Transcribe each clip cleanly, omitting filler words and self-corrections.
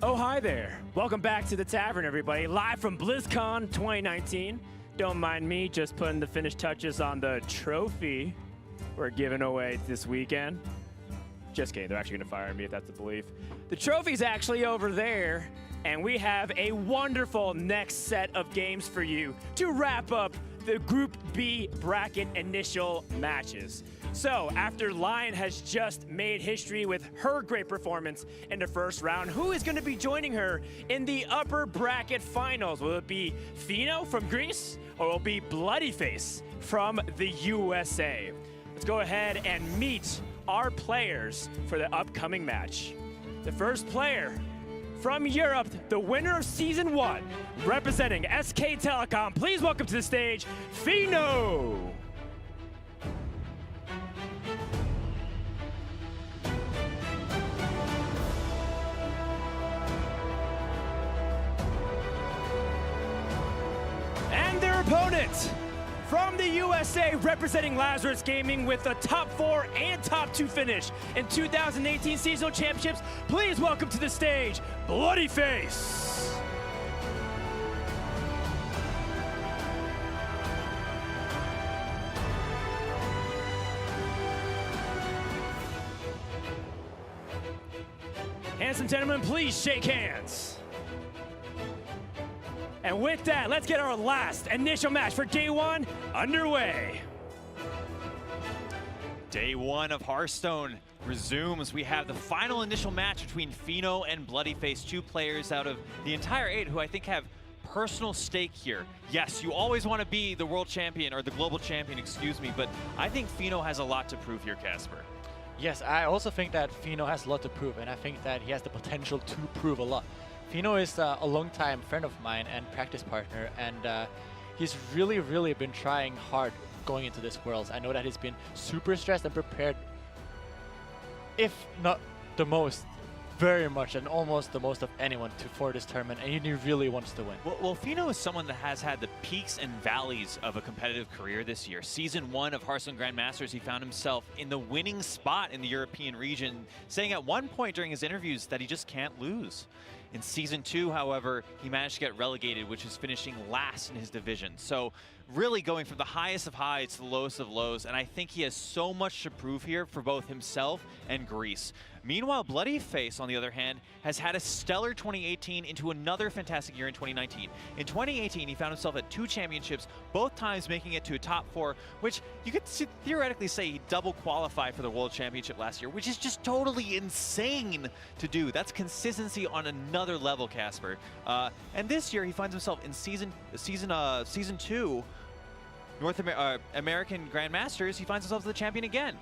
Oh, hi there. Welcome back to the tavern, everybody. Live from BlizzCon 2019. Don't mind me just putting the finished touches on the trophy we're giving away this weekend. Just kidding, they're actually gonna fire me if that's the belief. The trophy's actually over there, and we have a wonderful next set of games for you to wrap up the Group B bracket initial matches. So, after Lion has just made history with her great performance in the first round, who is going to be joining her in the upper bracket finals? Will it be Fino from Greece, or will it be Bloodyface from the USA? Let's go ahead and meet our players for the upcoming match. The first player from Europe, the winner of Season 1, representing SK Telecom. Please welcome to the stage, Fino! And their opponent, from the USA, representing Lazarus Gaming with a top 4 and top 2 finish in 2018 seasonal championships. Please welcome to the stage, Bloodyface. Handsome gentlemen, please shake hands. And with that, let's get our last initial match for day 1 underway. Day 1 of Hearthstone resumes. We have the final initial match between Fino and Bloodyface, 2 players out of the entire 8 who I think have personal stake here. Yes, you always want to be the world champion, or the global champion, excuse me, but I think Fino has a lot to prove here, Casper. Yes, I also think that Fino has a lot to prove, and I think that he has the potential to prove a lot. Fino is a long-time friend of mine and practice partner, and he's really been trying hard going into this Worlds. I know that he's been super stressed and prepared, if not the most, very much, and almost the most of anyone for this tournament, and he really wants to win. Well, Fino is someone that has had the peaks and valleys of a competitive career this year. Season 1 of Hearthstone Grandmasters, he found himself in the winning spot in the European region, saying at one point during his interviews that he just can't lose. In Season 2, however, he managed to get relegated, which is finishing last in his division. So really going from the highest of highs to the lowest of lows, and I think he has so much to prove here for both himself and Greece. Meanwhile, Bloodyface, on the other hand, has had a stellar 2018 into another fantastic year in 2019. In 2018, he found himself at 2 championships, both times making it to a top 4, which you could theoretically say he double qualified for the World Championship last year, which is just totally insane to do. That's consistency on another level, Casper. And this year, he finds himself in Season 2, American Grandmasters. He finds himself the champion again.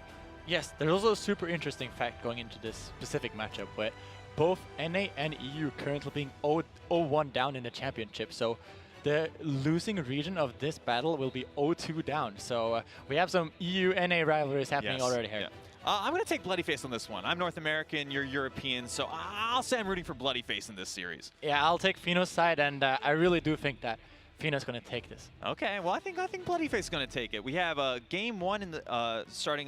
Yes, there's also a super interesting fact going into this specific matchup where both NA and EU currently being 0-1 down in the championship. So the losing region of this battle will be 0-2 down. So we have some EU-NA rivalries happening already here. Yeah. I'm going to take Bloodyface on this one. I'm North American, you're European, so I'll say I'm rooting for Bloodyface in this series. Yeah, I'll take Fino's side, and I really do think that Fino's going to take this. Okay, well I think Bloodyface is going to take it. We have game 1 in the starting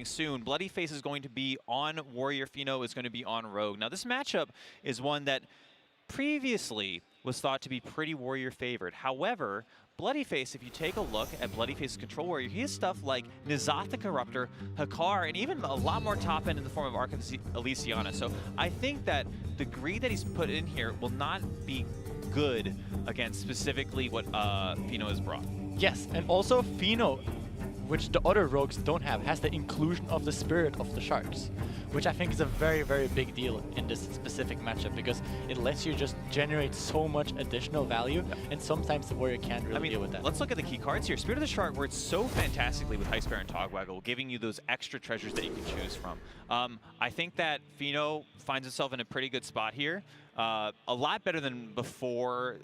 soon. Bloodyface is going to be on Warrior. Fino is going to be on Rogue. Now this matchup is one that previously was thought to be pretty Warrior favored. However, Bloodyface, if you take a look at Bloodyface's control warrior, he has stuff like Nizat the Corruptor, Hakar, and even a lot more top end in the form of Arca Elysiana. So I think that the greed that he's put in here will not be good against specifically what Fino has brought. Yes, and also Fino, which the other rogues don't have, has the inclusion of the Spirit of the Sharks, which I think is a very big deal in this specific matchup, because it lets you just generate so much additional value, and sometimes the warrior can't really deal with that. Let's look at the key cards here. Spirit of the Shark works so fantastically with Heist Bear and Togwaggle, giving you those extra treasures that you can choose from. I think that Fino finds himself in a pretty good spot here. A lot better than before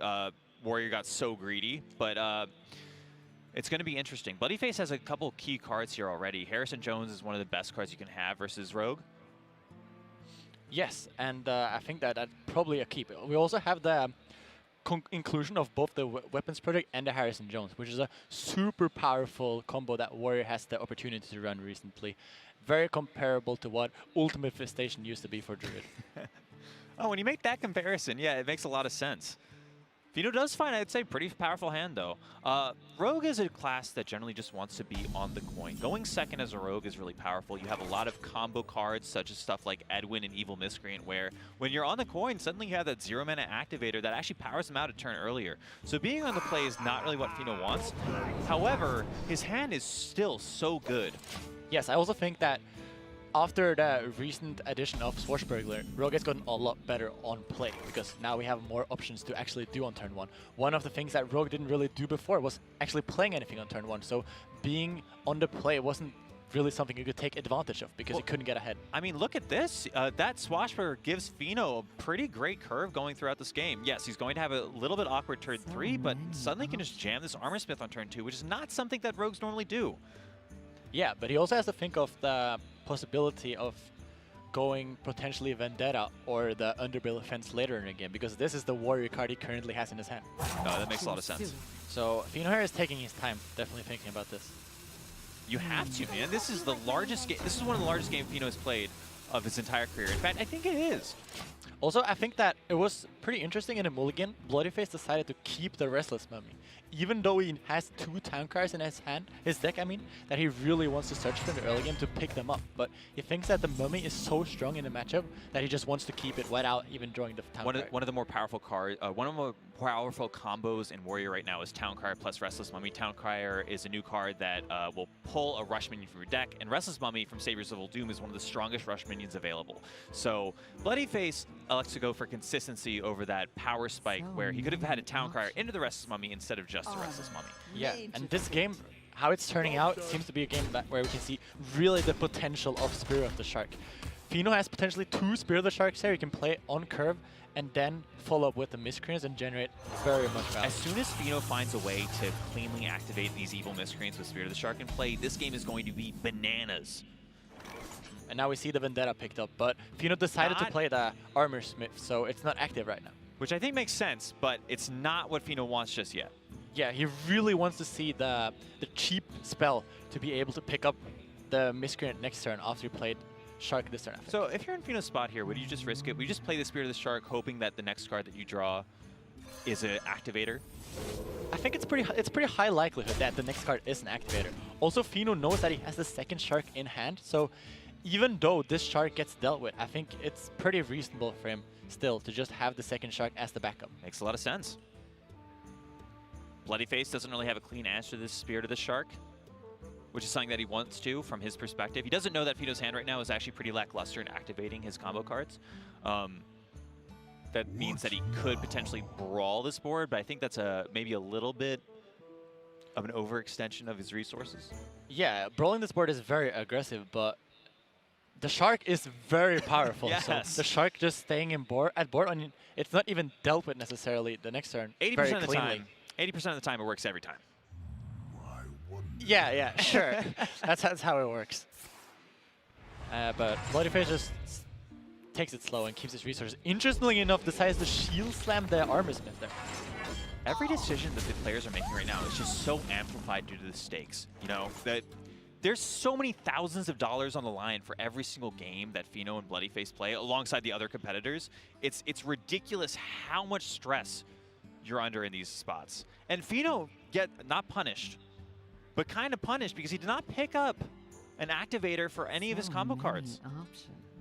Warrior got so greedy, but it's going to be interesting. Bloodyface has a couple key cards here already. Harrison Jones is one of the best cards you can have versus Rogue. Yes, and I think that that's probably a keep. We also have the inclusion of both the Weapons Project and the Harrison Jones, which is a super powerful combo that Warrior has the opportunity to run recently. Very comparable to what Ultimate Infestation used to be for Druid. Oh, when you make that comparison, yeah, it makes a lot of sense. Fino does find, I'd say, pretty powerful hand, though. Rogue is a class that generally just wants to be on the coin. Going second as a Rogue is really powerful. You have a lot of combo cards, such as stuff like Edwin and Evil Miscreant, where when you're on the coin, suddenly you have that 0-mana activator that actually powers him out a turn earlier. So being on the play is not really what Fino wants. However, his hand is still so good. Yes, I also think that after the recent addition of Swashbuckler, Rogue has gotten a lot better on play because now we have more options to actually do on turn 1. One of the things that Rogue didn't really do before was actually playing anything on turn 1, so being on the play wasn't really something you could take advantage of because you couldn't get ahead. I mean, look at this. That Swashbuckler gives Fino a pretty great curve going throughout this game. Yes, he's going to have a little bit awkward turn 3, but suddenly he can just jam this Armor Smith on turn 2, which is not something that Rogues normally do. Yeah, but he also has to think of the possibility of going potentially Vendetta or the Underbill Offense later in the game, because this is the Warrior card he currently has in his hand. No, that makes a lot of sense. So Fino here is taking his time, definitely thinking about this. You have to, man. This is the largest game. This is one of the largest games Fino has played of his entire career. In fact, I think it is. Also, I think that it was pretty interesting in the mulligan. Bloodyface decided to keep the Restless Mummy. Even though he has 2 town cards in his deck, that he really wants to search for in the early game to pick them up. But he thinks that the Mummy is so strong in the matchup that he just wants to keep it without even drawing the town card. One of the more powerful cards, one of the more powerful combos in Warrior right now is Town Crier plus Restless Mummy. Town Crier is a new card that will pull a rush minion from your deck, and Restless Mummy from Saviors of Uldum is one of the strongest rush minions available. So Bloodyface elects to go for consistency over that power spike where he could have had a Town Crier into the Restless Mummy instead of just the Restless Mummy. Yeah, and this game, how it's turning out, seems to be a game where we can see really the potential of Spirit of the Shark. Fino has potentially 2 Spirit of the Sharks here. He can play on curve and then follow up with the Miscreants and generate very much value. As soon as Fino finds a way to cleanly activate these Evil Miscreants with Spirit of the Shark in play, this game is going to be bananas. And now we see the Vendetta picked up, but Fino decided to play the Armor Smith, so it's not active right now. Which I think makes sense, but it's not what Fino wants just yet. Yeah, he really wants to see the cheap spell to be able to pick up the Miscreant next turn after he played Shark this turn. So if you're in Fino's spot here, would you just risk it? Would you just play the Spirit of the Shark hoping that the next card that you draw is an activator? I think it's pretty high likelihood that the next card is an activator. Also, Fino knows that he has the second Shark in hand, so even though this Shark gets dealt with, I think it's pretty reasonable for him still to just have the second Shark as the backup. Makes a lot of sense. Bloodyface doesn't really have a clean answer to this Spirit of the Shark, which is something that he wants to from his perspective. He doesn't know that Fino's hand right now is actually pretty lackluster in activating his combo cards. That means that he could potentially brawl this board, but I think that's maybe a little bit of an overextension of his resources. Yeah, brawling this board is very aggressive, but the Shark is very powerful. Yes. So the Shark just staying at board, I mean, it's not even dealt with necessarily the next turn. 80% of the time. 80% of the time, it works every time. Yeah, sure. that's how it works. But Bloodyface just takes it slow and keeps his resources. Interestingly enough, decides to shield slam the Armor Smith there. Every decision that the players are making right now is just so amplified due to the stakes. You know, that there's so many thousands of dollars on the line for every single game that Fino and Bloodyface play alongside the other competitors. It's ridiculous how much stress you're under in these spots. And Fino not punished, but kind of punished because he did not pick up an activator for any of his combo cards.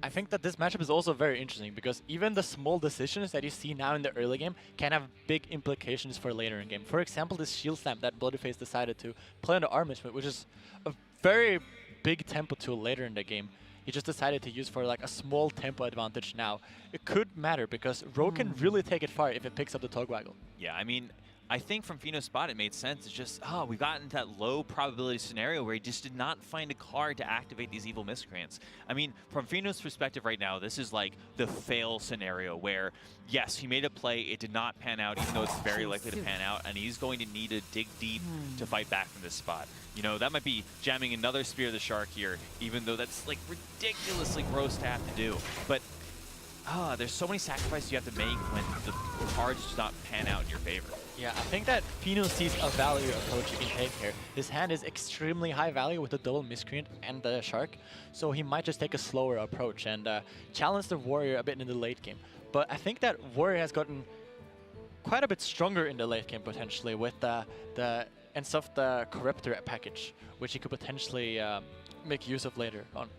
I think that this matchup is also very interesting because even the small decisions that you see now in the early game can have big implications for later in game. For example, this shield slam that Bloodyface decided to play on the Armor Smith, which is a very big tempo tool later in the game. He just decided to use for like a small tempo advantage now. It could matter because Rogue can really take it far if it picks up the Togwaggle. Yeah, I mean, I think from Fino's spot it made sense. It's just, we got into that low probability scenario where he just did not find a card to activate these Evil Miscreants. I mean, from Fino's perspective right now, this is like the fail scenario where, yes, he made a play, it did not pan out, even though it's very likely to pan out, and he's going to need to dig deep to fight back from this spot. You know, that might be jamming another Spear of the Shark here, even though that's like ridiculously gross to have to do. But there's so many sacrifices you have to make when the cards just not pan out in your favor. Yeah, I think that Fino sees a value approach he can take here. His hand is extremely high value with the double miscreant and the shark, so he might just take a slower approach and challenge the warrior a bit in the late game. But I think that warrior has gotten quite a bit stronger in the late game potentially with the ends of the Corruptor package, which he could potentially make use of later on.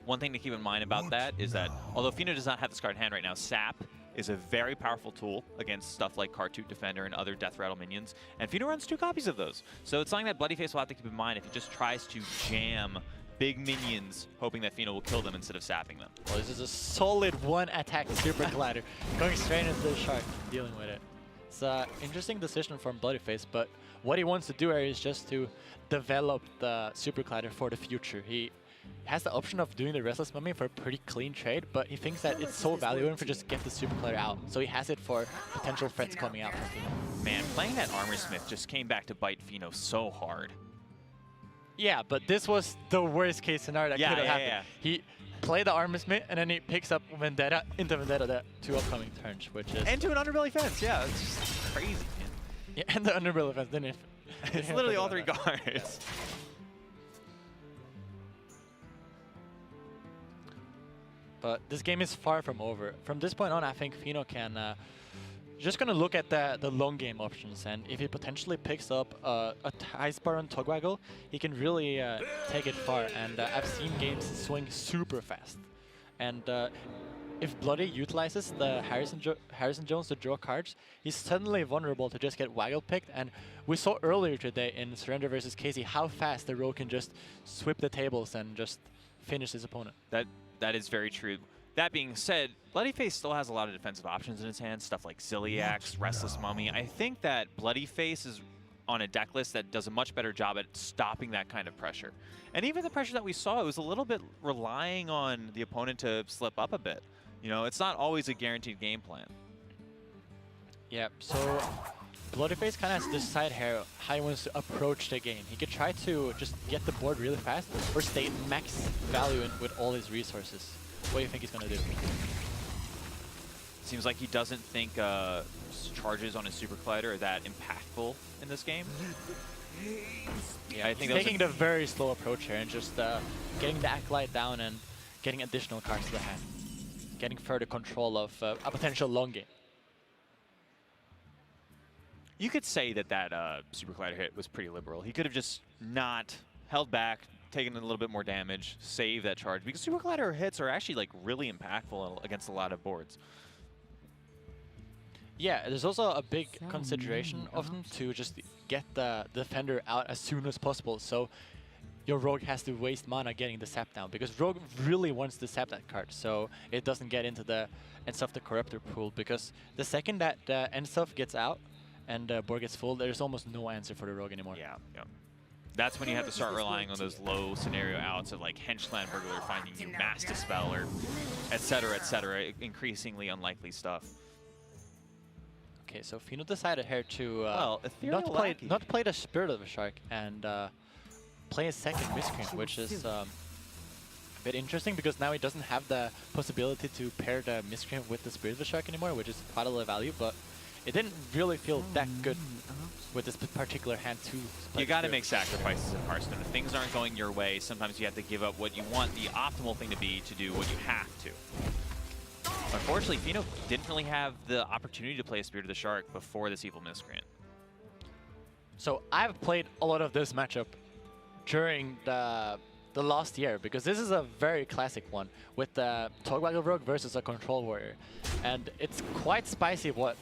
One thing to keep in mind about that is that although Fino does not have this card in hand right now, Sap is a very powerful tool against stuff like Cartoot Defender and other Death Rattle minions, and Fino runs 2 copies of those. So it's something that bloodyface will have to keep in mind if he just tries to jam big minions, hoping that Fino will kill them instead of sapping them. Well, this is a solid 1-attack Super Collider, going straight into the shark, dealing with it. It's an interesting decision from bloodyface, but what he wants to do here is just to develop the Super Collider for the future. He has the option of doing the Restless Mummy for a pretty clean trade, but he thinks that it's so valuable to just get the Super Collider out. So he has it for potential threats coming out from Fino. Man, playing that Armor Smith just came back to bite Fino so hard. Yeah, but this was the worst case scenario that could have happened. Yeah. He played the Armor Smith, and then he picks up Vendetta into Vendetta the 2 upcoming turns, which is... And to an Underbelly Fence, yeah, it's just crazy, man. Yeah, and the Underbelly Fence, didn't it? It's literally all 3 cards. But this game is far from over. From this point on, I think Fino can just gonna look at the long game options, and if he potentially picks up a High Spar on Togwaggle, he can really take it far. And I've seen games swing super fast. And if Bloody utilizes the Harrison Jones to draw cards, he's suddenly vulnerable to just get Waggle picked. And we saw earlier today in Surrender versus Casey how fast the Rogue can just sweep the tables and just finish his opponent. That is very true. That being said, bloodyface still has a lot of defensive options in his hand, stuff like Ziliax, Restless Mummy. I think that bloodyface is on a deck list that does a much better job at stopping that kind of pressure. And even the pressure that we saw, it was a little bit relying on the opponent to slip up a bit. You know, it's not always a guaranteed game plan. Yeah, so bloodyface kind of has to decide here how he wants to approach the game. He could try to just get the board really fast or stay max value with all his resources. What do you think he's going to do? Seems like he doesn't think charges on his Super Collider are that impactful in this game. Yeah, I think he's taking the very slow approach here and just getting the Acolyte down and getting additional cards to the hand. Getting further control of a potential long game. You could say that that Super Collider hit was pretty liberal. He could have just not held back, taken a little bit more damage, save that charge, because Super Collider hits are actually like really impactful against a lot of boards. Yeah, there's also a big consideration of them to just get the defender out as soon as possible, so your Rogue has to waste mana getting the sap down, because Rogue really wants to sap that card, so it doesn't get into the end stuff the Corruptor pool, because the second that end stuff gets out and board gets full, there's almost no answer for the Rogue anymore. Yeah, yeah. That's when you have to start relying on those low scenario outs of like Henchland Burglar finding you Mass Dispel or et cetera, increasingly unlikely stuff. Okay, so Fino decided here to not play the Spirit of the Shark and play a second Miscreant, which is a bit interesting because now he doesn't have the possibility to pair the Miscreant with the Spirit of the Shark anymore, which is quite a lot of value, but it didn't really feel that good with this particular hand too. You got to make sacrifices in Hearthstone. If things aren't going your way, sometimes you have to give up what you want the optimal thing to be to do what you have to. Unfortunately, Fino didn't really have the opportunity to play a Spirit of the Shark before this Evil Miscreant. So I've played a lot of this matchup during the last year, because this is a very classic one with the Togwaggle Rogue versus a Control Warrior. And it's quite spicy what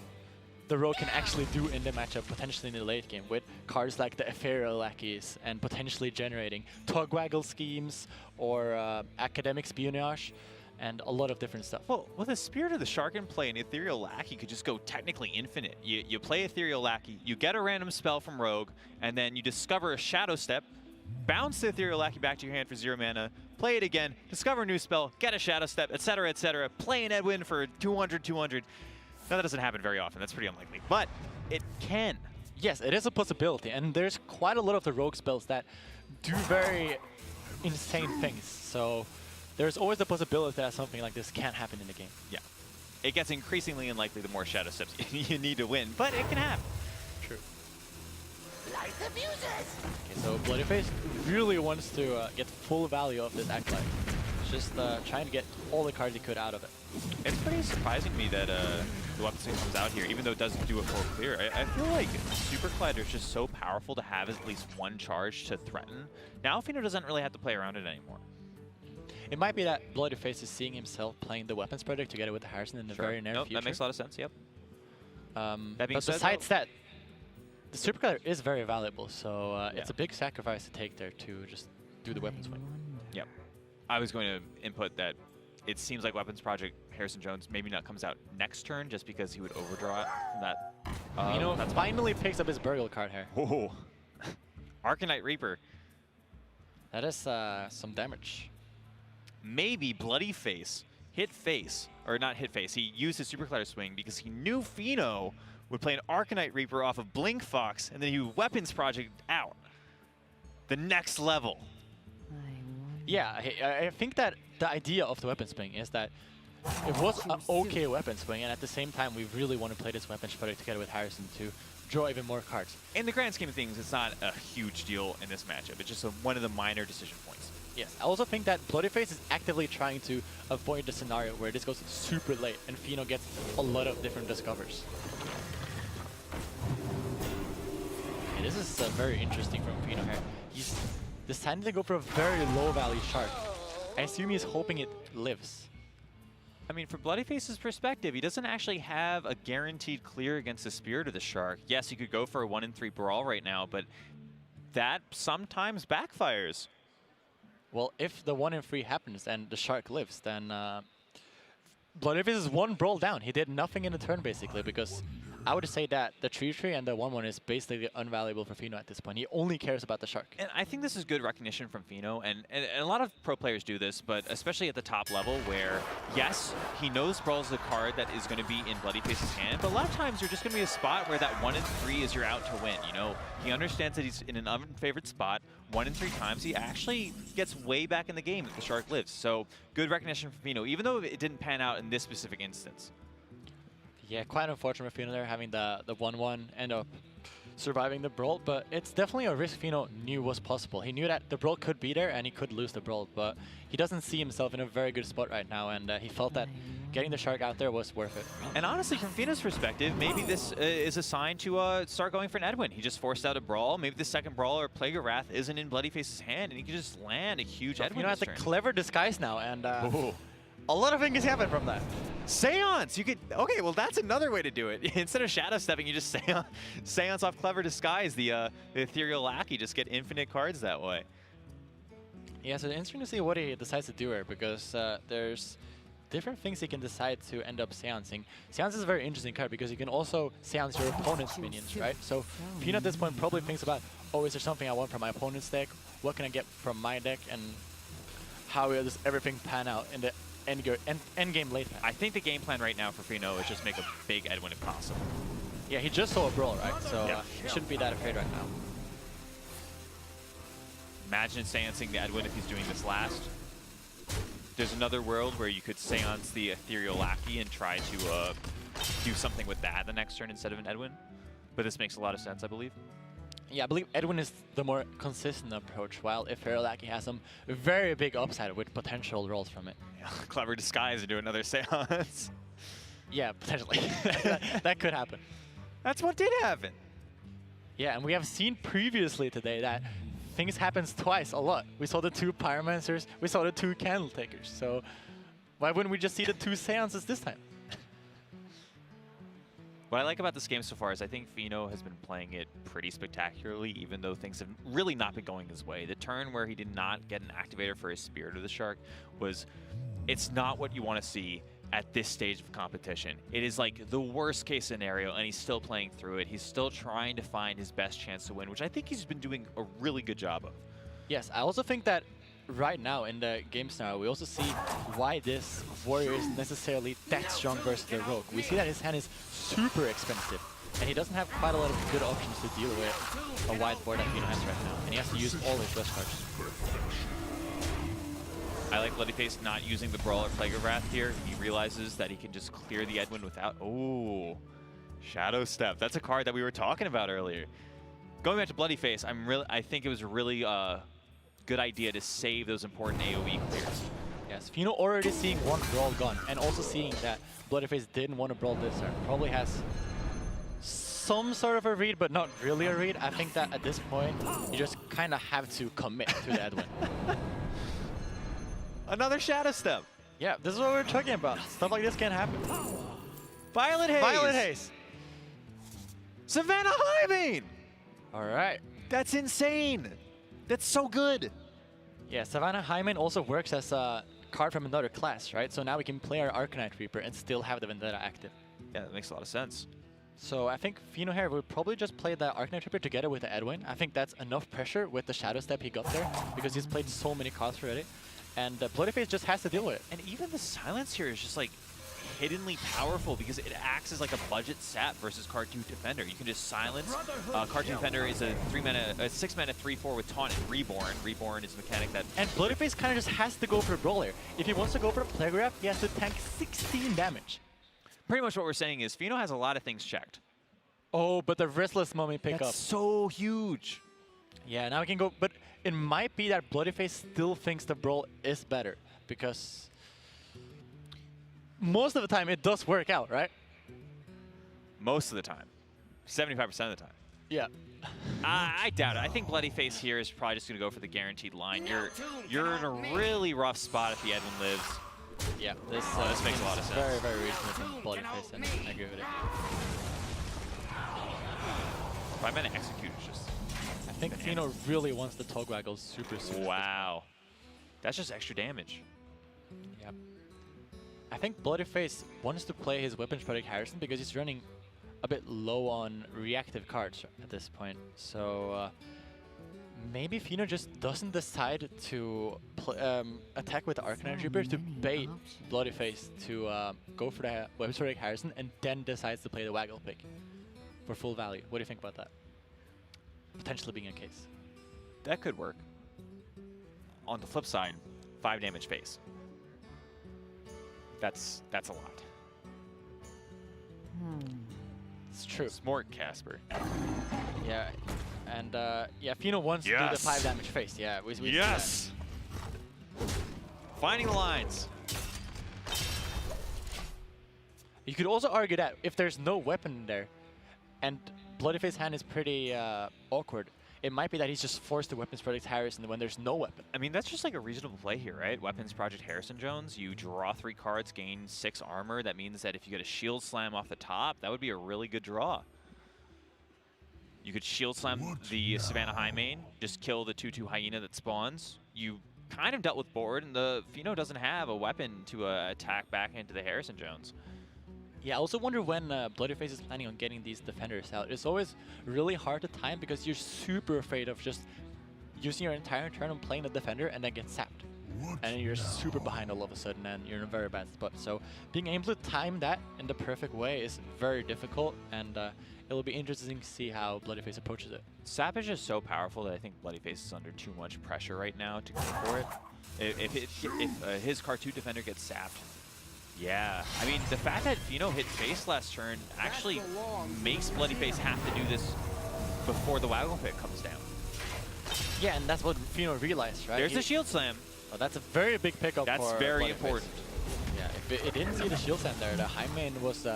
the Rogue can actually do in the matchup, potentially in the late game, with cards like the Ethereal Lackeys and potentially generating Togwaggle schemes or Academic Espionage and a lot of different stuff. Well, with a Spirit of the Shark in play, an Ethereal Lackey could just go technically infinite. You play Ethereal Lackey, you get a random spell from Rogue, and then you discover a Shadow Step, bounce the Ethereal Lackey back to your hand for 0 mana, play it again, discover a new spell, get a Shadow Step, etc., play an Edwin for 200. Now, that doesn't happen very often. That's pretty unlikely. But it can. Yes, it is a possibility. And there's quite a lot of the Rogue spells that do very insane things. So there's always the possibility that something like this can happen in the game. Yeah. It gets increasingly unlikely the more Shadow Steps you need to win, but it can happen. True. Okay, so bloodyface really wants to get full value of this Acolyte. Just trying to get all the cards he could out of it. It's pretty surprising to me that the weapon swing comes out here, even though it doesn't do a full clear. I feel like Super Collider is just so powerful to have at least one charge to threaten. Now Fino doesn't really have to play around it anymore. It might be that bloodyface is seeing himself playing the weapons project together with the Hearthstone in the very near future. That makes a lot of sense, yep. But besides that, the Super Collider is very valuable, so it's a big sacrifice to take there to just do the weapons swing. Yep. I was going to input that it seems like Weapons Project Harrison Jones maybe not comes out next turn just because he would overdraw it from that. Fino finally picks up his Burgle card here. Oh. Arcanite Reaper. That is some damage. Maybe bloodyface hit face, or not hit face. He used his Super Collider swing because he knew Fino would play an Arcanite Reaper off of Blink Fox, and then he would Weapons Project out. The next level. Yeah, I think that the idea of the weapon swing is that it was an okay weapon swing, and at the same time, we really want to play this weapons project together with Harrison to draw even more cards. In the grand scheme of things, it's not a huge deal in this matchup. It's just one of the minor decision points. Yes, I also think that bloodyface is actively trying to avoid the scenario where this goes super late and Fino gets a lot of different discovers. Okay, this is very interesting from Fino here. He's decided to go for a very low value shark. I assume he's hoping it lives. I mean, from Bloodyface's perspective, he doesn't actually have a guaranteed clear against the Spirit of the Shark. Yes, he could go for a 1-in-3 brawl right now, but that sometimes backfires. Well, if the 1-in-3 happens and the Shark lives, then Bloodyface is one brawl down. He did nothing in the turn, basically, because I would say that the 3-3 and the 1-1 is basically unvaluable for Fino at this point. He only cares about the Shark. And I think this is good recognition from Fino, and a lot of pro players do this, but especially at the top level where, yes, he knows Brawl is the card that is going to be in Bloodyface's hand, but a lot of times you're just going to be a spot where that 1-in-3 is your out to win. You know, he understands that he's in an unfavored spot 1-in-3 times. He actually gets way back in the game if the Shark lives. So good recognition from Fino, even though it didn't pan out in this specific instance. Yeah, quite unfortunate for Fino there, having the 1-1 end up surviving the brawl, but it's definitely a risk Fino knew was possible. He knew that the brawl could be there and he could lose the brawl, but he doesn't see himself in a very good spot right now, and he felt that getting the Shark out there was worth it. And honestly, from Fino's perspective, maybe this is a sign to start going for an Edwin. He just forced out a brawl. Maybe the second brawl or Plague of Wrath isn't in Bloodyface's hand, and he can just land a huge Edwin. Fino has a clever disguise now, and a lot of things happen from that. Seance! You could, okay, well that's another way to do it. Instead of Shadow Stepping, you just Seance off Clever Disguise, the Ethereal Lackey, just get infinite cards that way. Yeah, so it's interesting to see what he decides to do here, because there's different things he can decide to end up seancing. Seance is a very interesting card because you can also seance your opponent's minions, right? So Fino at this point probably thinks about, oh, is there something I want from my opponent's deck? What can I get from my deck? And how does everything pan out in the end game late pan? I think the game plan right now for Fino is just make a big Edwin if possible. Yeah, he just saw a brawl, right? So he shouldn't be that afraid right now. Imagine seancing the Edwin if he's doing this last. There's another world where you could seance the Ethereal Lackey and try to do something with that the next turn instead of an Edwin. But this makes a lot of sense, I believe. Yeah, I believe Edwin is the more consistent approach, while Ethereal Lackey has some very big upside with potential rolls from it. Yeah, Clever Disguise and do another seance. Yeah, potentially. That could happen. That's what did happen. Yeah, and we have seen previously today that things happens twice a lot. We saw the 2 Pyromancers, we saw the 2 Candle Takers, so why wouldn't we just see the 2 Seances this time? What I like about this game so far is I think Fino has been playing it pretty spectacularly, even though things have really not been going his way. The turn where he did not get an activator for his Spirit of the Shark was, it's not what you want to see at this stage of competition. It is like the worst case scenario, and he's still playing through it. He's still trying to find his best chance to win, which I think he's been doing a really good job of. Yes, I also think that right now in the game scenario, we also see why this warrior is necessarily that strong versus the rogue. We see that his hand is super expensive, and he doesn't have quite a lot of good options to deal with a wide board that Fino has right now, and he has to use all his best cards. I like bloodyface not using the Brawler Plague of Wrath here. He realizes that he can just clear the Edwin without... Oh, Shadow Step. That's a card that we were talking about earlier. Going back to bloodyface, I think it was a really good idea to save those important AoE clears. Yes, Fino already seeing one brawl gone, and also seeing that bloodyface didn't want to brawl this turn. Probably has some sort of a read, but not really a read. I think that at this point, you just kind of have to commit to the Edwin. Another Shadow Step. Yeah, this is what we're talking about. Stuff like this can happen. Violet Haze. Violet Haze. Savannah Highmane. All right. That's insane. That's so good. Yeah, Savannah Highmane also works as a card from another class, right? So now we can play our Arcanite Reaper and still have the Vendetta active. Yeah, that makes a lot of sense. So I think Fino here would probably just play the Arcanite Reaper together with the Edwin. I think that's enough pressure with the Shadow Step he got there, because he's played so many cards already. And bloodyface just has to deal with it. And even the silence here is just like hiddenly powerful because it acts as like a budget sap versus Cartoon Defender. You can just silence. Cartoon Defender is a 6-mana 3/4 with taunt and Reborn. Reborn is a mechanic that... And bloodyface kind of just has to go for a brawler. If he wants to go for a Plague Wrath, he has to tank 16 damage. Pretty much what we're saying is Fino has a lot of things checked. Oh, but the Restless Mummy pickup. That's so huge. Yeah, now we can go, but it might be that bloodyface still thinks the brawl is better, because most of the time it does work out, right? Most of the time. 75% of the time. Yeah. I doubt it. I think bloodyface here is probably just going to go for the guaranteed line. You're in a really rough spot if the Edwin lives. Yeah, this makes a lot of sense. Very, very reasonable from bloodyface, and I agree with it. 5-mana execute is just... I think Fino really wants the Togwaggle super soon. Wow. That's just extra damage. Yep. I think bloodyface wants to play his Weapons Project Harrison because he's running a bit low on reactive cards at this point. So maybe Fino just doesn't decide to attack with the Arcanite Reaper to bait bloodyface to go for the Weapons Project Harrison, and then decides to play the Waggle pick for full value. What do you think about that? Potentially being a case. That could work. On the flip side, 5 damage face. That's a lot. It's true. Smart Casper. Yeah, and yeah, Fino wants to do the 5 damage face. Yeah, we yes. Finding the lines. You could also argue that if there's no weapon there, and bloodyface hand is pretty awkward, it might be that he's just forced to Weapons Project Harrison when there's no weapon. I mean, that's just like a reasonable play here, right? Weapons Project Harrison Jones, you draw 3 cards, gain 6 armor. That means that if you get a Shield Slam off the top, that would be a really good draw. You could Shield Slam the Savannah Highmane, just kill the 2/2 Hyena that spawns. You kind of dealt with board, and the Fino doesn't have a weapon to attack back into the Harrison Jones. Yeah, I also wonder when bloodyface is planning on getting these defenders out. It's always really hard to time because you're super afraid of just using your entire turn on playing the defender and then get sapped. And you're super behind all of a sudden and you're in a very bad spot. So being able to time that in the perfect way is very difficult, and it'll be interesting to see how bloodyface approaches it. Sap is just so powerful that I think bloodyface is under too much pressure right now to go for it. If his Cartoon Defender gets sapped, yeah, I mean, the fact that Fino hit face last turn actually makes bloodyface have to do this before the Waggle Pit comes down. Yeah, and that's what Fino realized, right? There's the Shield Slam. Oh, that's a very big pickup. That's for very bloodyface. important. Yeah, if it didn't see the Shield Slam there, the Highmane was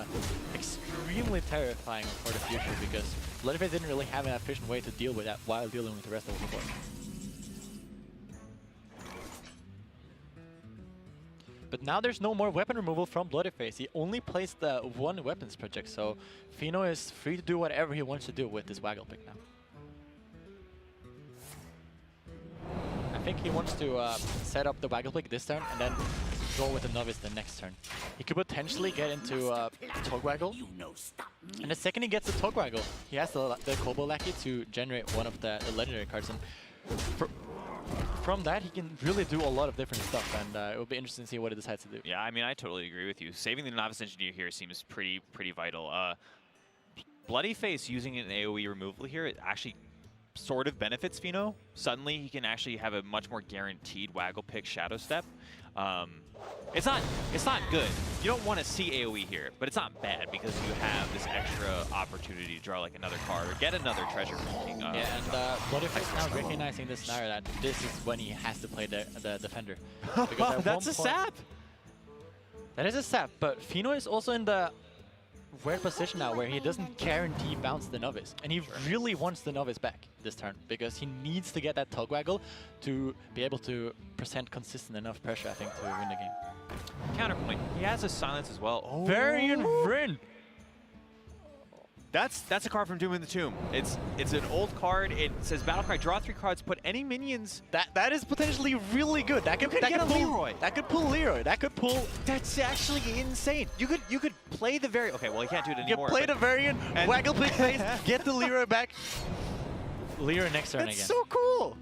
extremely terrifying for the future, because bloodyface didn't really have an efficient way to deal with that while dealing with the rest of the board. But now there's no more weapon removal from bloodyface. He only plays the 1 weapons project, so Fino is free to do whatever he wants to do with this Waggle pick now. I think he wants to set up the Waggle pick this turn and then draw with the Novice the next turn. He could potentially get into Togwaggle, and the second he gets the Togwaggle, he has the Kobo Lackey to generate one of the legendary cards. And from that, he can really do a lot of different stuff, and it will be interesting to see what he decides to do. Yeah, I mean, I totally agree with you. Saving the Novice Engineer here seems pretty vital. Bloodyface using an AoE removal here, it actually sort of benefits Fino. Suddenly, he can actually have a much more guaranteed waggle pick Shadow Step. It's not good. You don't want to see AoE here, but it's not bad because you have this extra opportunity to draw like another card or get another treasure from King. Yeah, and bloodyface now recognizing this scenario that this is when he has to play the defender. Because at That's one a point- sap. That is a sap, but Fino is also in the weird position now where he doesn't guarantee bounce the novice, and he really wants the novice back this turn because he needs to get that tug waggle to be able to present consistent enough pressure, I think, to win the game. Counterpoint. He has a silence as well. Oh. Varian Vryn! That's a card from Doom in the Tomb. It's an old card. It says Battlecry, draw 3 cards, put any minions. That is potentially really good. That could get a pull Leroy. That could pull Leroy. That could pull. That's actually insane. You could play the very. Okay, well he can't do it You anymore. play the Varian, and- waggle big face, get the Leroy back. Leroy next turn That's again. so cool.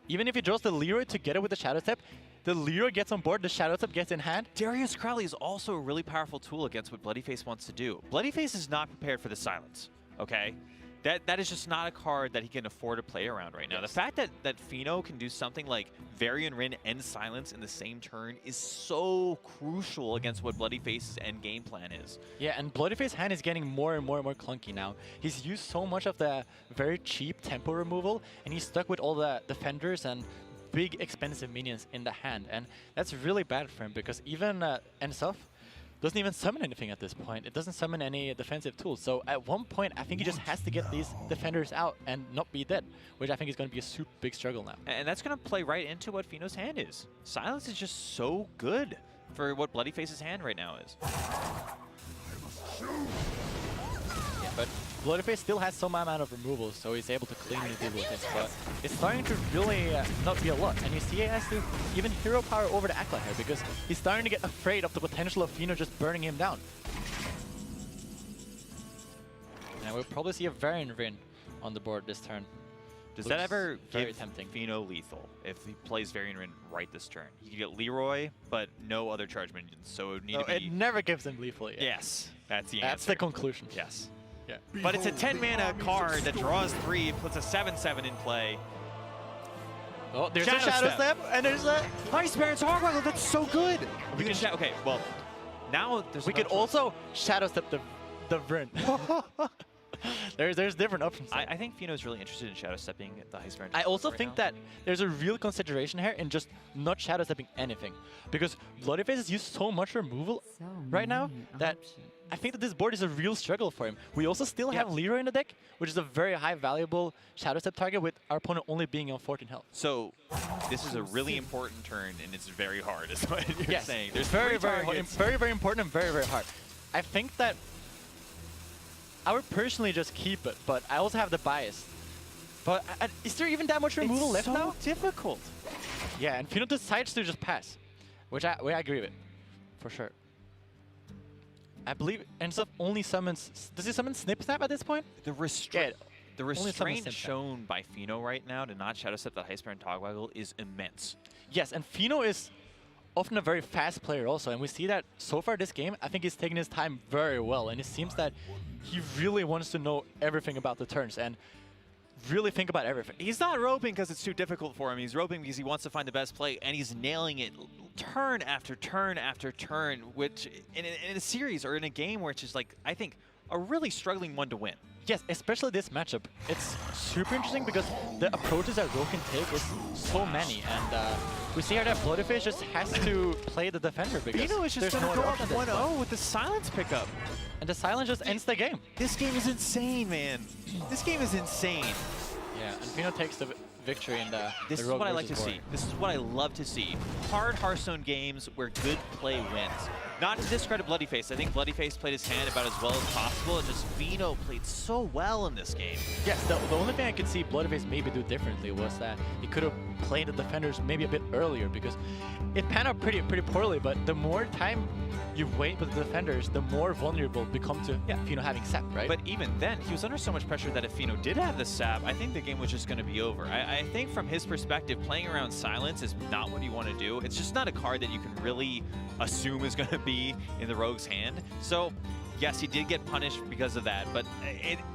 Even if he draws the Leroy together with the Shadow Step, the Leroy gets on board, the Shadow Step gets in hand. Darius Crowley is also a really powerful tool against what Bloodyface wants to do. Bloodyface is not prepared for the silence, okay? That is just not a card that he can afford to play around right now. Yes. The fact that Fino can do something like Varian Rin and Silence in the same turn is so crucial against what Bloodyface's end game plan is. Yeah, and Bloodyface's hand is getting more and more clunky now. He's used so much of the very cheap tempo removal, and he's stuck with all the defenders and big expensive minions in the hand, and that's really bad for him because even Ensof doesn't even summon anything at this point. It doesn't summon any defensive tools. So at one point, I think he just has to get these defenders out and not be dead, which I think is going to be a super big struggle now. And that's going to play right into what Fino's hand is. Silence is just so good for what Bloodyface's hand right now is. Yeah, but Bloodyface still has some amount of removals, so he's able to cleanly deal with it. But it's starting to really not be a lot. And you see he has to even hero power over the Acolyte here because he's starting to get afraid of the potential of Fino just burning him down. And we'll probably see a Varian Rin on the board this turn. Does that ever very give tempting. Fino lethal if he plays Varian Rin right this turn? He could get Leroy, but no other charge minions, so it would need No, to be... it never gives him lethal yet. Yes, that's the That's answer. the conclusion. Yes. Yeah. But it's a 10-mana card that draws 3, puts a 7/7 in play. Oh, there's Shadow a Shadow Step. Step, and there's a... Nice Baron's Hogwarts, that's so good! We can okay, well, now there's We could another choice. also Shadow Step the Vryn. There's different options. I think Fino's really interested in Shadow Stepping the Heist Baron. I also right think now. that there's a real consideration here in just not Shadow Stepping anything. Because Bloodyface has used so much removal right now that I think that this board is a real struggle for him. We also still have Leroy in the deck, which is a very high valuable Shadow Step target with our opponent only being on 14 health. So, this is a really important turn, and it's very hard, is what you're Yes, saying. There's very, 3 very, targets. very important and very, very hard. I think that I would personally just keep it, but I also have the bias. But is there even that much removal left so now? difficult. Yeah, and Fino decides to just pass, which I agree with, for sure. I believe Ensof only summons. Does he summon Snip Snap at this point? The restraint. The only summons restraint Snip Snap. shown by Fino right now to not Shadow Step the Heist Baron Togwaggle is immense. Yes, and Fino is often a very fast player also, and we see that so far this game, I think he's taking his time very well, and it seems that he really wants to know everything about the turns and really think about everything. He's not roping because it's too difficult for him. He's roping because he wants to find the best play, and he's nailing it turn after turn after turn, which in a series or in a game where it's just like, I think, a really struggling one to win. Yes, especially this matchup. It's super interesting because the approaches that Ro can take is so many, and we see here that Bloodyface just has to play the defender because Fino is just there's going no to go other up option at this 1-0 point. with the silence pickup. And the silence just ends the game. This game is insane, man. This game is insane. Yeah, and Fino takes the victory in the This is Rogue what I like to versus see. Warrior. This is what I love to see. Hard Hearthstone games where good play wins. Not to discredit Bloodyface. I think Bloodyface played his hand about as well as possible, and just Fino played so well in this game. Yes, the only thing I could see Bloodyface maybe do differently was that he could have played the defenders maybe a bit earlier because it panned out pretty poorly, but the more time you wait with the defenders, the more vulnerable become to Fino having sap, right? But even then, he was under so much pressure that if Fino did have the sap, I think the game was just going to be over. I think from his perspective, playing around silence is not what you want to do. It's just not a card that you can really assume is going to be in the Rogue's hand. So yes, he did get punished because of that, but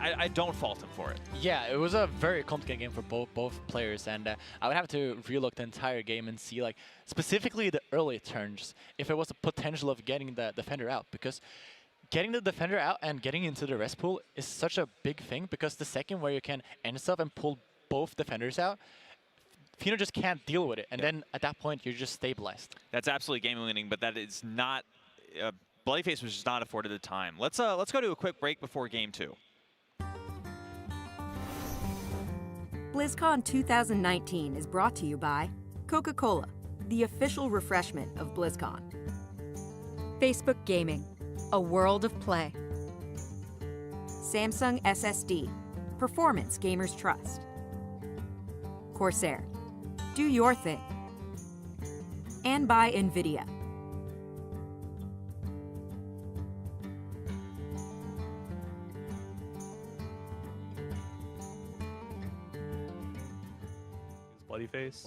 I don't fault him for it. Yeah, it was a very complicated game for both players, and I would have to relook the entire game and see, like, specifically the early turns, if it was a potential of getting the defender out, because getting the defender out and getting into the rest pool is such a big thing, because the second where you can end stuff and pull both defenders out, Fino just can't deal with it, and then at that point you're just stabilized. That's absolutely game winning, but that is not. Bloodyface was just not afforded the time. Let's go to a quick break before game 2. BlizzCon 2019 is brought to you by Coca-Cola, the official refreshment of BlizzCon. Facebook Gaming, a world of play. Samsung SSD, performance gamers trust. Corsair, do your thing. And by NVIDIA. Bloodyface.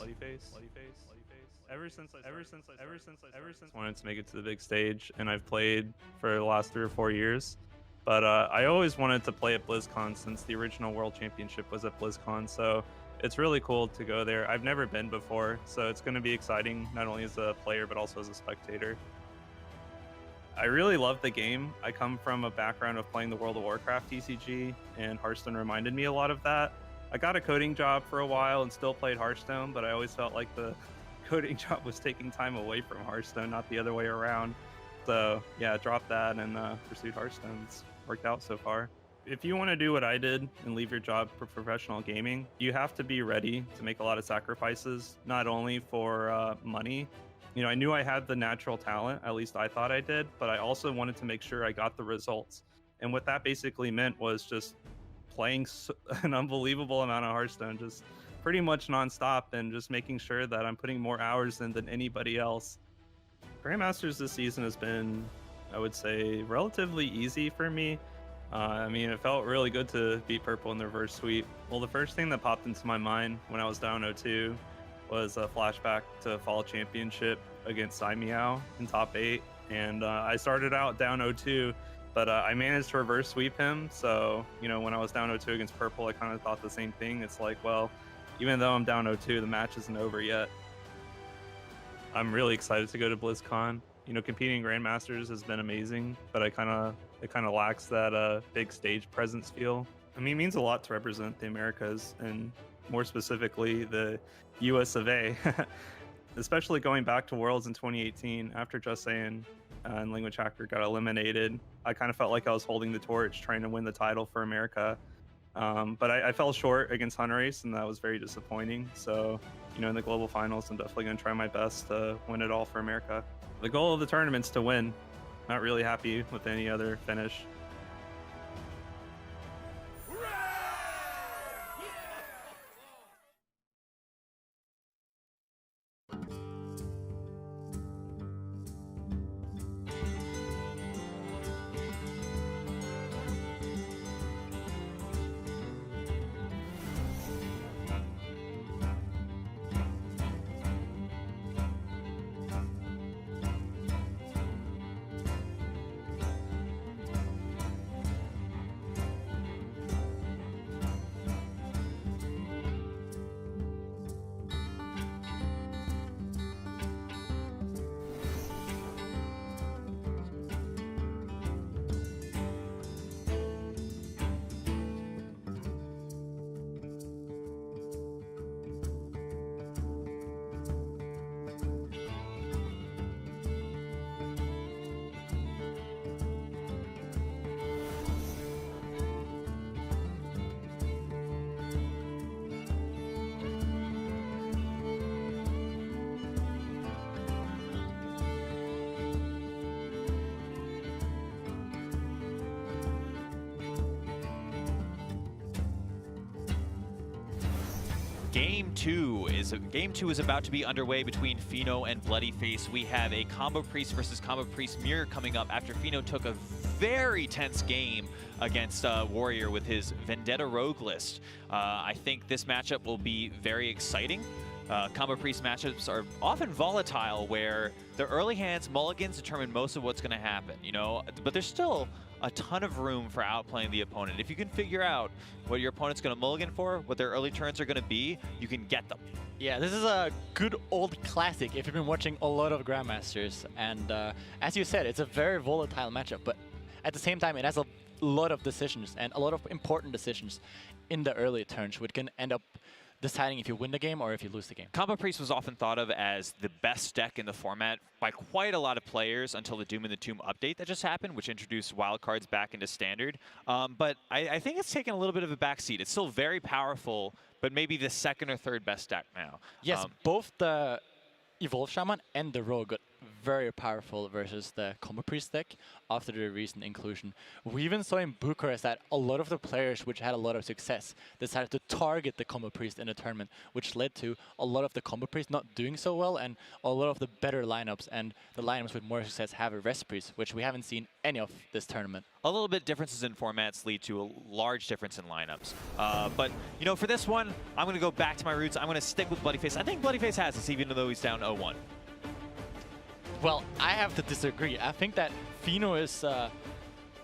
Ever since I wanted to make it to the big stage, and I've played for the last 3 or 4 years. But I always wanted to play at BlizzCon since the original World Championship was at BlizzCon. So it's really cool to go there. I've never been before, so it's going to be exciting not only as a player but also as a spectator. I really love the game. I come from a background of playing the World of Warcraft TCG, and Hearthstone reminded me a lot of that. I got a coding job for a while and still played Hearthstone, but I always felt like the coding job was taking time away from Hearthstone, not the other way around. So yeah, dropped that and pursued Hearthstone. It's worked out so far. If you want to do what I did and leave your job for professional gaming, you have to be ready to make a lot of sacrifices, not only for money. You know, I knew I had the natural talent, at least I thought I did, but I also wanted to make sure I got the results. And what that basically meant was just playing an unbelievable amount of Hearthstone, just pretty much nonstop, and just making sure that I'm putting more hours in than anybody else. Grandmasters this season has been, I would say, relatively easy for me. I mean, it felt really good to beat Purple in the reverse sweep. Well, the first thing that popped into my mind when I was down 0-2 was a flashback to Fall Championship against Meow in top 8. And I started out down 0-2, but I managed to reverse sweep him. So, you know, when I was down 0-2 against Purple, I kind of thought the same thing. It's like, well, even though I'm down 0-2, the match isn't over yet. I'm really excited to go to BlizzCon. You know, competing in Grandmasters has been amazing, but it kind of lacks that big stage presence feel. I mean, it means a lot to represent the Americas, and more specifically the US of A. Especially going back to Worlds in 2018 after Just Saying and Language Hacker got eliminated. I kind of felt like I was holding the torch, trying to win the title for America. But I fell short against Hunrace, and that was very disappointing. So, you know, in the global finals, I'm definitely going to try my best to win it all for America. The goal of the tournament's to win. Not really happy with any other finish. Game two is about to be underway between Fino and Bloodyface. We have a Combo Priest versus Combo Priest mirror coming up after Fino took a very tense game against Warrior with his Vendetta Rogue list. I think this matchup will be very exciting. Combo Priest matchups are often volatile, where the early hands, mulligans determine most of what's going to happen, you know, but there's still a ton of room for outplaying the opponent. If you can figure out what your opponent's going to mulligan for, what their early turns are going to be, you can get them. Yeah, this is a good old classic if you've been watching a lot of Grandmasters. And as you said, it's a very volatile matchup, but at the same time, it has a lot of decisions and a lot of important decisions in the early turns, which can end up deciding if you win the game or if you lose the game. Combo Priest was often thought of as the best deck in the format by quite a lot of players until the Doom in the Tomb update that just happened, which introduced wildcards back into Standard. But I think it's taken a little bit of a backseat. It's still very powerful, but maybe the second or third best deck now. Yes, both the Evolve Shaman and the Rogue got very powerful versus the Combo Priest deck after the recent inclusion. We even saw in Bucharest that a lot of the players which had a lot of success decided to target the Combo Priest in the tournament, which led to a lot of the Combo Priest not doing so well, and a lot of the better lineups and the lineups with more success have a Rest Priest, which we haven't seen any of this tournament. A little bit differences in formats lead to a large difference in lineups. But, you know, for this one, I'm going to go back to my roots. I'm going to stick with bloodyface. I think bloodyface has this, even though he's down 0-1. Well, I have to disagree. I think that Fino is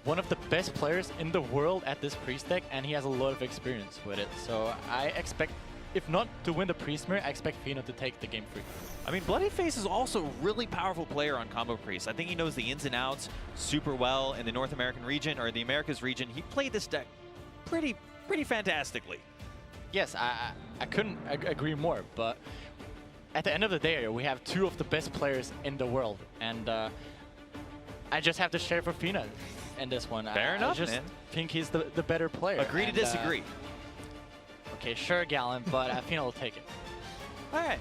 one of the best players in the world at this Priest deck, and he has a lot of experience with it. So I expect, if not to win the Priest mirror, I expect Fino to take the game free. I mean, bloodyface is also a really powerful player on Combo Priest. I think he knows the ins and outs super well in the North American region, or the Americas region. He played this deck pretty fantastically. Yes, I couldn't agree more, but at the end of the day, we have two of the best players in the world, and I just have to share for Fino in this one. Fair enough, I just man. think he's the better player. Agree to disagree. Okay, sure, Gallon, but Fino will take it. All right.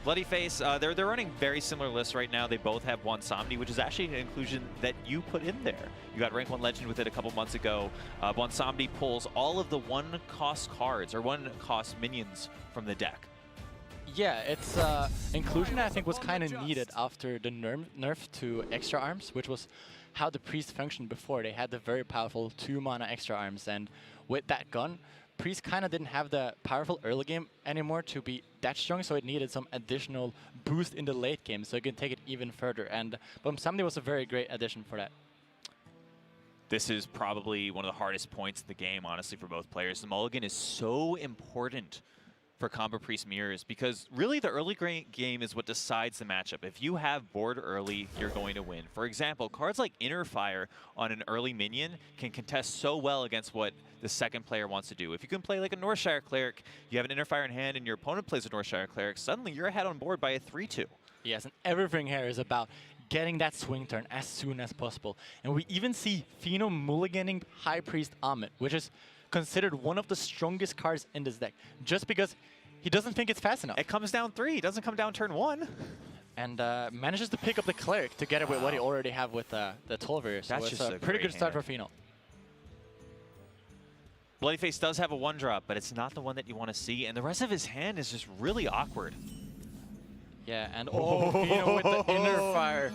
Bloodyface, they're running very similar lists right now. They both have Bonsomni, which is actually an inclusion that you put in there. You got Rank 1 Legend with it a couple months ago. Bonsomni pulls all of the one-cost cards, or one-cost minions from the deck. Yeah, it's inclusion I think was kind of needed after the nerf to extra arms, which was how the Priest functioned before. They had the very powerful 2-mana extra arms, and with that gun, Priest kind of didn't have the powerful early game anymore to be that strong, so it needed some additional boost in the late game so it can take it even further. And Bonsomni was a very great addition for that. This is probably one of the hardest points in the game, honestly, for both players. The mulligan is so important for Combo Priest mirrors, because really the early game is what decides the matchup. If you have board early, you're going to win. For example, cards like Inner Fire on an early minion can contest so well against what the second player wants to do. If you can play like a Northshire Cleric, you have an Inner Fire in hand, and your opponent plays a Northshire Cleric, suddenly you're ahead on board by a 3-2. Yes, and everything here is about getting that swing turn as soon as possible. And we even see Fino mulliganing High Priest Amit, which is considered one of the strongest cards in this deck, just because he doesn't think it's fast enough. It comes down 3, it doesn't come down turn 1. And manages to pick up the Cleric together with what he already have with the Tolver. So That's it's just a a pretty great good start hand. for Fino. Bloodyface does have a 1-drop, but it's not the one that you want to see, and the rest of his hand is just really awkward. Yeah, and Fino with the Inner Fire.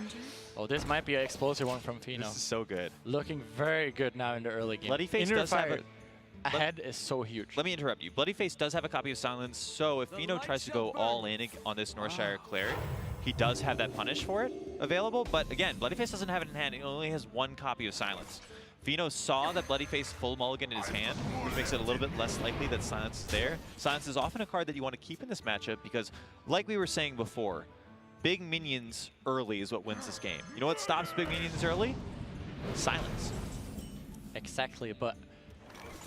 Oh, this might be an explosive one from Fino. This is so good. Looking very good now in the early game. Bloodyface Inner does have Fire ahead is so huge. Let me interrupt you. Bloodyface does have a copy of Silence, so if Fino tries to go all in on this Northshire Cleric, he does have that punish for it available, but again, Bloodyface doesn't have it in hand. He only has one copy of Silence. Fino saw that Bloodyface full mulligan in his hand, which makes it a little bit less likely that Silence is there. Silence is often a card that you want to keep in this matchup because, like we were saying before, big minions early is what wins this game. You know what stops big minions early? Silence. Exactly, but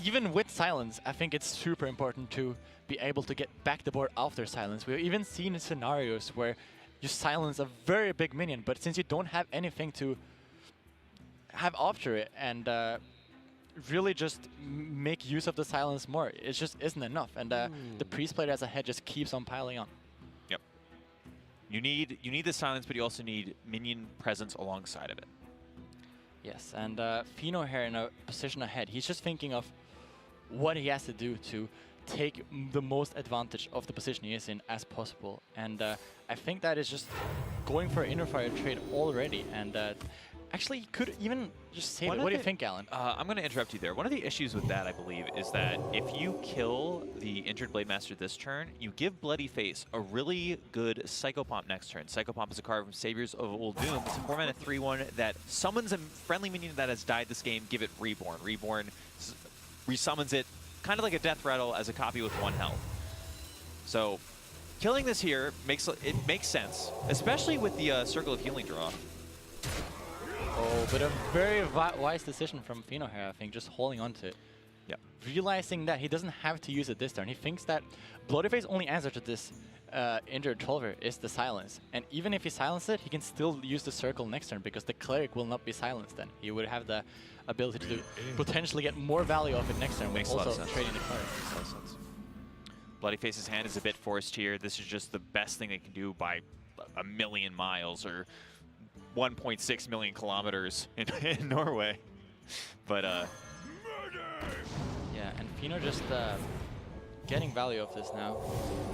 even with Silence, I think it's super important to be able to get back the board after Silence. We've even seen scenarios where you silence a very big minion, but since you don't have anything to have after it and really just make use of the silence more, it just isn't enough. And the Priest player as a head just keeps on piling on. Yep. You need the silence, but you also need minion presence alongside of it. Yes, and Fino here in a position ahead. He's just thinking of what he has to do to take the most advantage of the position he is in as possible. And I think that is just going for an Inner Fire trade already. And Actually, he could even just save One it. of What do you the- think, Alan? I'm going to interrupt you there. One of the issues with that, I believe, is that if you kill the injured Blade Master this turn, you give Bloodyface a really good Psychopomp next turn. Psychopomp is a card from Saviors of Old Doom. It's a 4-mana 3/1 that summons a friendly minion that has died this game, give it Reborn. Reborn resummons it, kind of like a Death Rattle as a copy with 1 health. So killing this here makes sense, especially with the Circle of Healing draw. Oh, but a very wise decision from Fino here, I think, just holding on to it. Yep. Realizing that he doesn't have to use it this turn. He thinks that Bloodyface's only answer to this injured Trollver is the silence. And even if he silences it, he can still use the circle next turn because the cleric will not be silenced then. He would have the ability to potentially get more value off it next turn Makes with a lot also of sense. trading the cleric. Makes a lot of sense. Bloodyface's hand is a bit forced here. This is just the best thing they can do by a million miles or 1.6 million kilometers in Norway. But Yeah, and Fino just getting value of this now.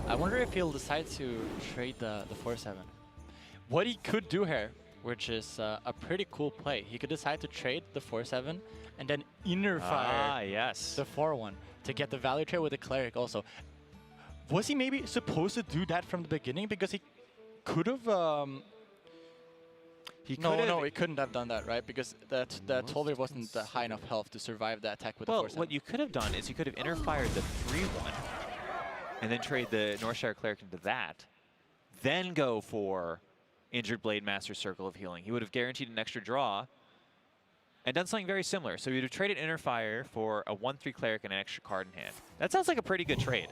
I wonder if he'll decide to trade the 4/7. What he could do here, which is a pretty cool play, he could decide to trade the 4/7 and then inner fire yes. the 4/1 to get the value trade with the cleric also. Was he maybe supposed to do that from the beginning? Because he could have... No, he couldn't have done that, right? Because the Trollver wasn't high enough health to survive the attack with the 4/7. What you could have done is you could have interfired the 3/1 and then trade the Northshire Cleric into that, then go for injured Blade Master Circle of Healing. He would have guaranteed an extra draw and done something very similar. So you'd have traded Interfire for a 1/3 Cleric and an extra card in hand. That sounds like a pretty good trade.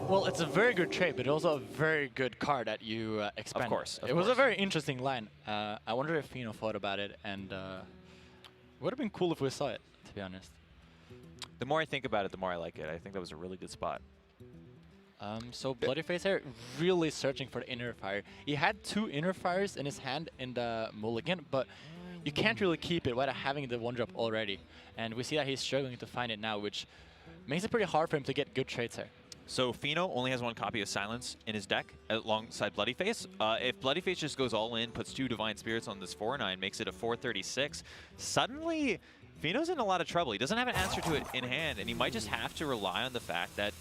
Well, it's a very good trade, but also a very good card that you expand. Of course. It was a very interesting line. I wonder if Fino thought about it, and would have been cool if we saw it, to be honest. The more I think about it, the more I like it. I think that was a really good spot. So Bloodyface here really searching for the inner fire. He had 2 inner fires in his hand in the mulligan, but you can't really keep it without having the 1-drop already. And we see that he's struggling to find it now, which makes it pretty hard for him to get good trades here. So Fino only has 1 copy of Silence in his deck alongside Bloodyface. If Bloodyface just goes all in, puts 2 Divine Spirits on this 4/9, makes it a 4/36, suddenly Fino's in a lot of trouble. He doesn't have an answer to it in hand, and he might just have to rely on the fact that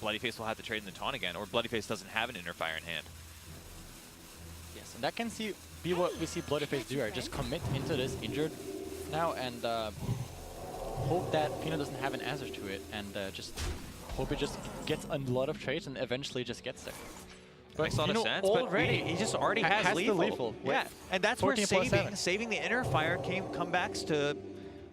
Bloodyface will have to trade in the taunt again, or Bloodyface doesn't have an Interfire in hand. Yes, and that can be what we see Bloodyface do here. Just commit into this injured now and hope that Fino doesn't have an answer to it, and just hope it just gets a lot of trades and eventually just gets there. But Makes a lot of Fino sense, but already he just already has the lethal. lethal. Yeah, and that's where 14+7. saving the Interfire comebacks to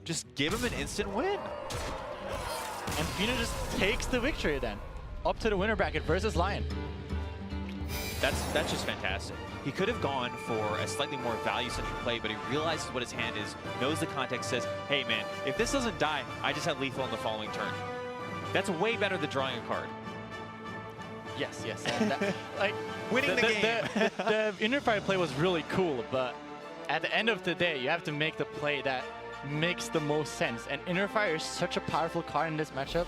just give him an instant win. And Fino just takes the victory then. Up to the winner bracket versus Lion. That's just fantastic. He could have gone for a slightly more value-centric play, but he realizes what his hand is, knows the context, says, hey man, if this doesn't die, I just have lethal on the following turn. That's way better than drawing a card. Yes, yes. And that, like Winning the game. The inner fire play was really cool, but at the end of the day, you have to make the play that makes the most sense. And inner fire is such a powerful card in this matchup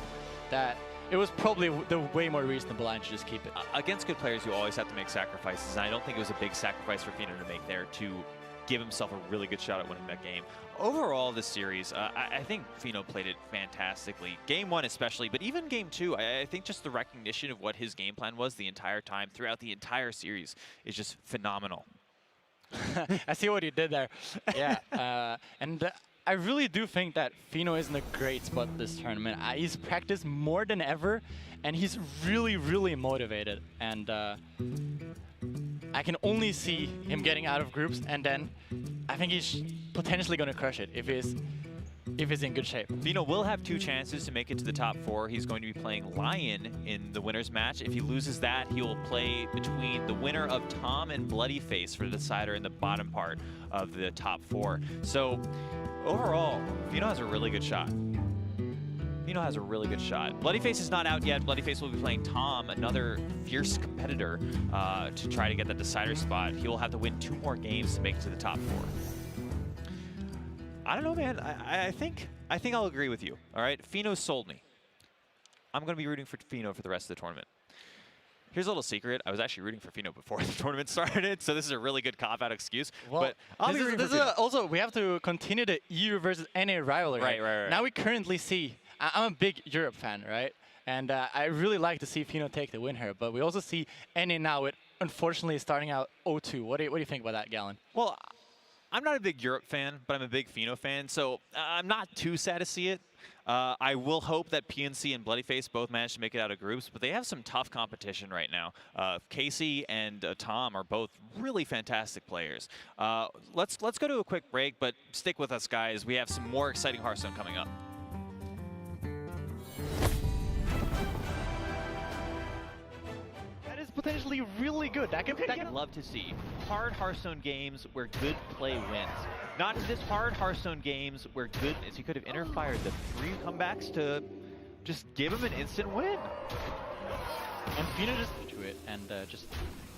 that it was probably the way more reasonable line to just keep it. Against good players, you always have to make sacrifices, and I don't think it was a big sacrifice for Fino to make there to give himself a really good shot at winning that game. Overall, this series, I think Fino played it fantastically. Game 1 especially, but even Game 2, I think just the recognition of what his game plan was the entire time, throughout the entire series, is just phenomenal. I see what you did there. Yeah, and I really do think that Fino is in a great spot this tournament. He's practiced more than ever, and he's really, really motivated. And I can only see him getting out of groups, and then I think he's potentially going to crush it if he's in good shape. Fino will have 2 chances to make it to the top 4. He's going to be playing Lion in the winner's match. If he loses that, he will play between the winner of Tom and Bloodyface for the decider in the bottom part of the top 4. So overall, Fino has a really good shot. Fino has a really good shot. Bloodyface is not out yet. Bloodyface will be playing Tom, another fierce competitor, to try to get that decider spot. He will have to win 2 more games to make it to the top 4. I don't know, man. I think I'll agree with you. All right, Fino sold me. I'm going to be rooting for Fino for the rest of the tournament. Here's a little secret. I was actually rooting for Fino before the tournament started, so this is a really good cop-out excuse. Well, but I'll be rooting for Fino. also, we have to continue the EU versus NA rivalry. Right. Now we currently see, I'm a big Europe fan, right? And I really like to see Fino take the win here, but we also see NA now with, unfortunately, starting out 0-2. What do you think about that, Galen? Well, I'm not a big Europe fan, but I'm a big Fino fan, so I'm not too sad to see it. I will hope that PNC and bloodyface both manage to make it out of groups, but they have some tough competition right now. Casey and Tom are both really fantastic players. Let's go to a quick break, but stick with us, guys. We have some more exciting Hearthstone coming up. Potentially really good. That I'd love to see hard Hearthstone games where good play wins. Not just hard Hearthstone games where good is. He could have interfired the 3 comebacks to just give him an instant win. And Fino just to it and just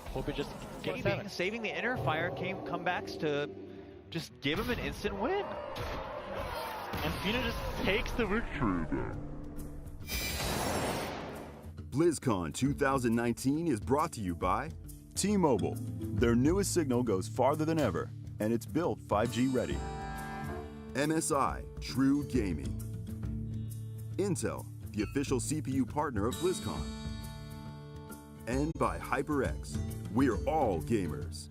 hope it just gets saving the interfire comebacks to just give him an instant win. And Fino just takes the victory. BlizzCon 2019 is brought to you by T-Mobile. Their newest signal goes farther than ever, and it's built 5G ready. MSI, True Gaming. Intel, the official CPU partner of BlizzCon. And by HyperX, we're all gamers.